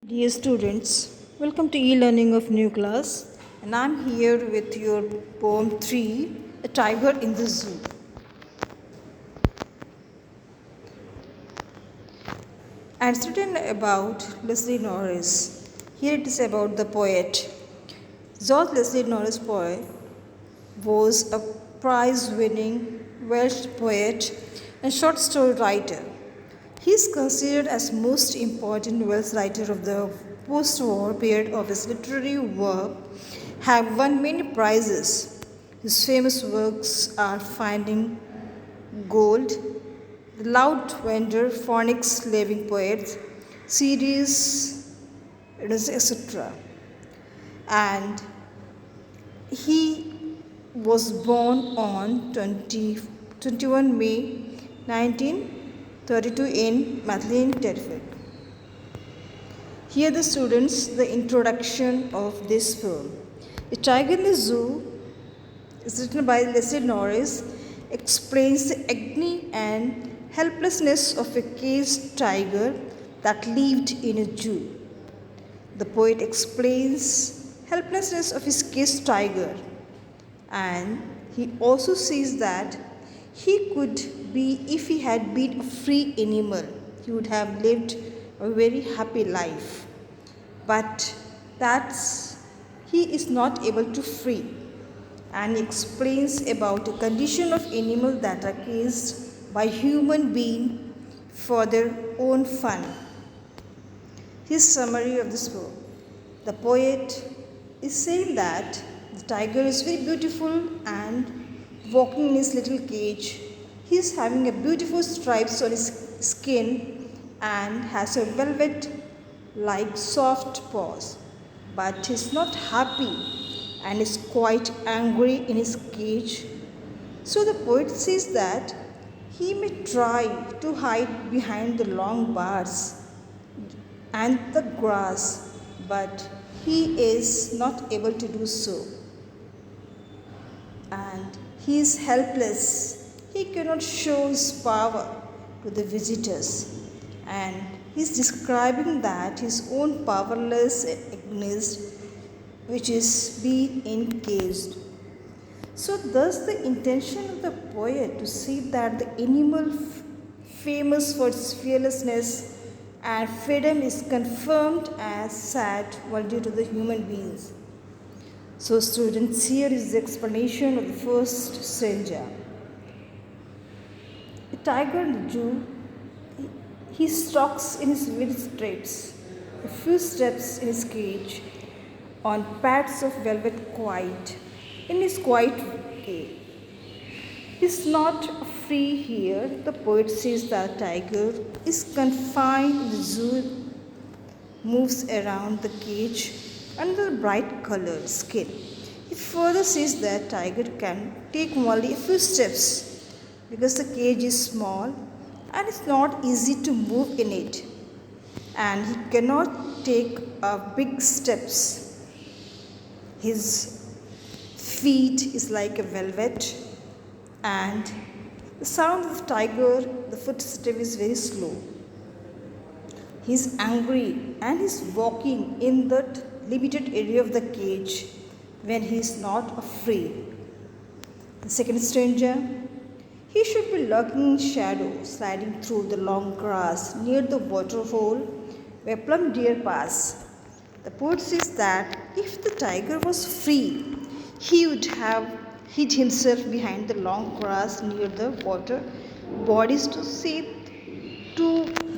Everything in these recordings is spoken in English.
Dear students, welcome to e-learning of new class, and I'm here with your poem 3, A Tiger in the Zoo. And it's written about Leslie Norris. Here it is about the poet. George Leslie Norris poet was a prize-winning Welsh poet and short story writer. He is considered as most important Welsh writer of the post-war period of his literary work, have won many prizes. His famous works are Finding Gold, The Loud Vendor, Phoenix Living Poets, series, etc. And he was born on 21 May 1932 in Matlin, Terrific. Here the students, the introduction of this poem. A Tiger in the Zoo is written by Leslie Norris, explains the agony and helplessness of a caged tiger that lived in a zoo. The poet explains helplessness of his caged tiger, and he also says that he could be, if he had been a free animal, he would have lived a very happy life. But that's he is not able to free. And he explains about a condition of animals that are caged by human being for their own fun. His summary of this poem. The poet is saying that the tiger is very beautiful and walking in his little cage. He is having a beautiful stripes on his skin and has a velvet like soft paws, but he is not happy and is quite angry in his cage. So the poet says that he may try to hide behind the long bars and the grass, but he is not able to do so. And he is helpless. He cannot show his power to the visitors. And he is describing that his own powerless against which is being encaged. So thus the intention of the poet to see that the animal famous for its fearlessness and freedom is confirmed as sad while due to the human beings. So students, here is the explanation of the first stanza. A tiger in the zoo, he stalks in his very straits, a few steps in his cage, on pads of velvet quiet, in his quiet way. He's not free here. The poet says that tiger is confined in the zoo, moves around the cage under the bright colored skin. He further says that tiger can take only a few steps because the cage is small and it's not easy to move in it, and he cannot take big steps. His feet is like a velvet, and the sound of the tiger, the footstep is very slow. He is angry and is walking in that limited area of the cage when he is not afraid. The second stranger, he should be lurking in shadow, sliding through the long grass near the water hole where plum deer pass. The poet says that if the tiger was free, he would have hid himself behind the long grass near the water bodies to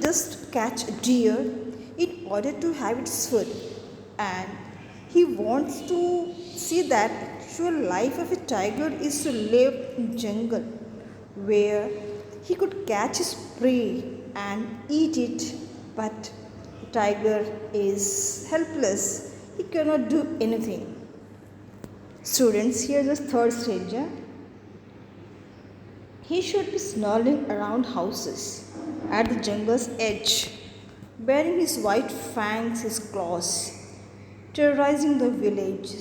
just catch a deer in order to have its food. And he wants to see that actual life of a tiger is to live in jungle where he could catch his prey and eat it, but the tiger is helpless. He cannot do anything. Students, here's the third stranger. He should be snarling around houses at the jungle's edge, bearing his white fangs, his claws, terrorizing the village.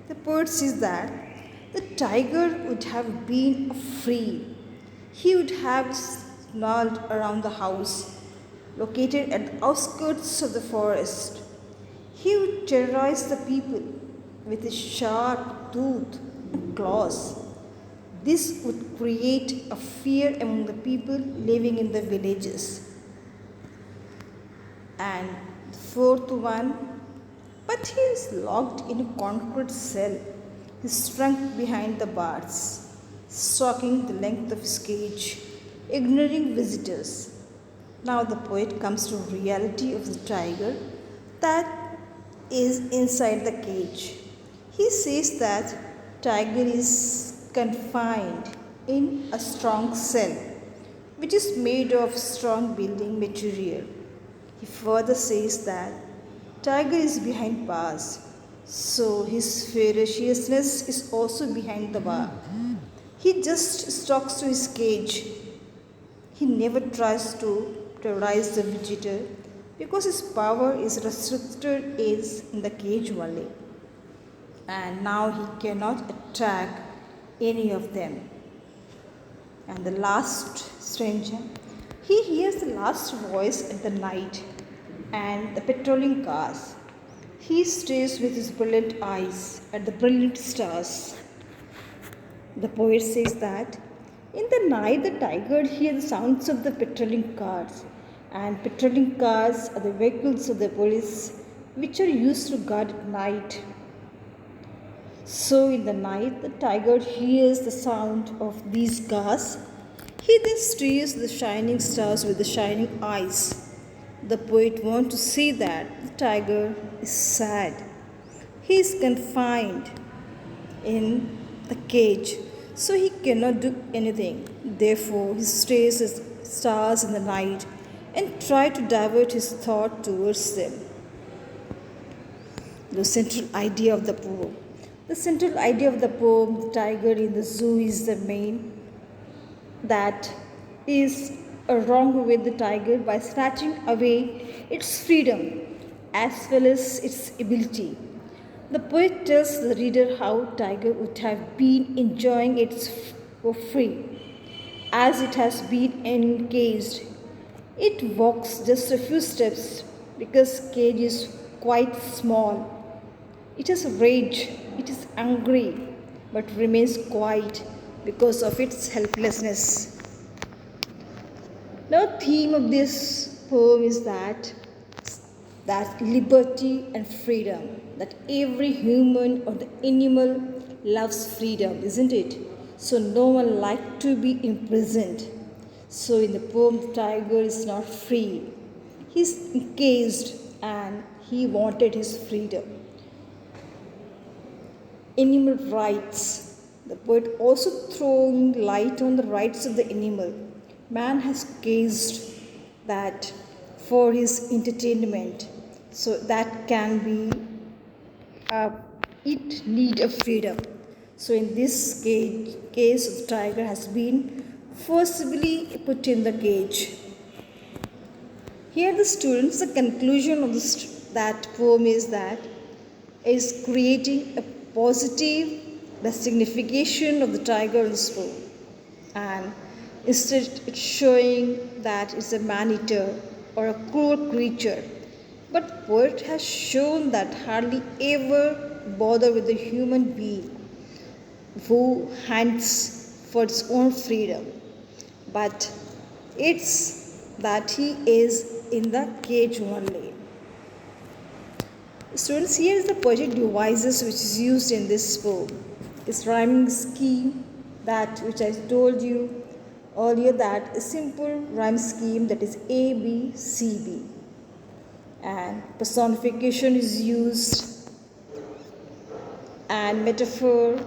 The poet says that the tiger would have been free. He would have snarled around the house located at the outskirts of the forest. He would terrorize the people with his sharp tooth and claws. This would create a fear among the people living in the villages. And the fourth one, but he is locked in a concrete cell. His trunk behind the bars, stalking the length of his cage, ignoring visitors. Now the poet comes to reality of the tiger that is inside the cage. He says that tiger is confined in a strong cell which is made of strong building material. He further says that tiger is behind bars, so his ferociousness is also behind the bar. He just stalks to his cage. He never tries to terrorize the visitor because his power is restricted is in the cage only. And now he cannot attack any of them. And the last stranger, he hears the last voice at the night and the patrolling cars. He stares with his brilliant eyes at the brilliant stars. The poet says that in the night the tiger hears the sounds of the patrolling cars, and patrolling cars are the vehicles of the police which are used to guard at night. So in the night the tiger hears the sound of these cars. He then stares the shining stars with the shining eyes. The poet wants to say that the tiger is sad. He is confined in the cage, so he cannot do anything. Therefore, he stares at stars in the night and tries to divert his thought towards them. The central idea of the poem. The central idea of the poem, the tiger in the zoo, is the main that is a wrong with the tiger by snatching away its freedom as well as its ability. The poet tells the reader how tiger would have been enjoying it for free, as it has been encaged. It walks just a few steps because cage is quite small. It has rage, it is angry, but remains quiet because of its helplessness. Now, theme of this poem is that liberty and freedom, that every human or the animal loves freedom, isn't it? So no one likes to be imprisoned. So in the poem, the tiger is not free. He's encaged and he wanted his freedom. Animal rights. The poet also throwing light on the rights of the animal. Man has caged that for his entertainment, so that can be it need of freedom. So in this case, the tiger has been forcibly put in the cage. Here, the students, the conclusion of that poem is creating a positive the signification of the tiger in this poem, and instead it's showing that it's a man-eater or a cruel creature. But poet has shown that hardly ever bother with the human being who hunts for its own freedom, but it's that he is in the cage only. Students, here is the poetic devices which is used in this poem. This rhyming scheme that which I told you earlier, that a simple rhyme scheme that is A, B, C, B. And personification is used and metaphor.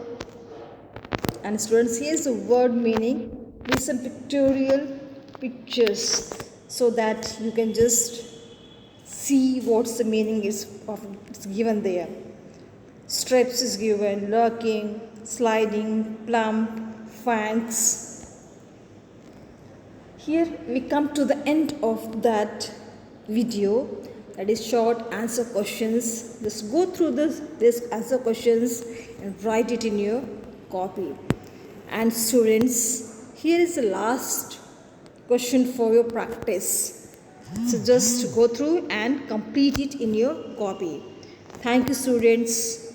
And students, here is the word meaning with some pictorial pictures so that you can just see what's the meaning is of it's given there. Strips is given, lurking, sliding, plump, fangs. Here we come to the end of that video, that is short answer questions. Just go through this answer questions and write it in your copy. And students, here is the last question for your practice. So just go through and complete it in your copy. Thank you, students.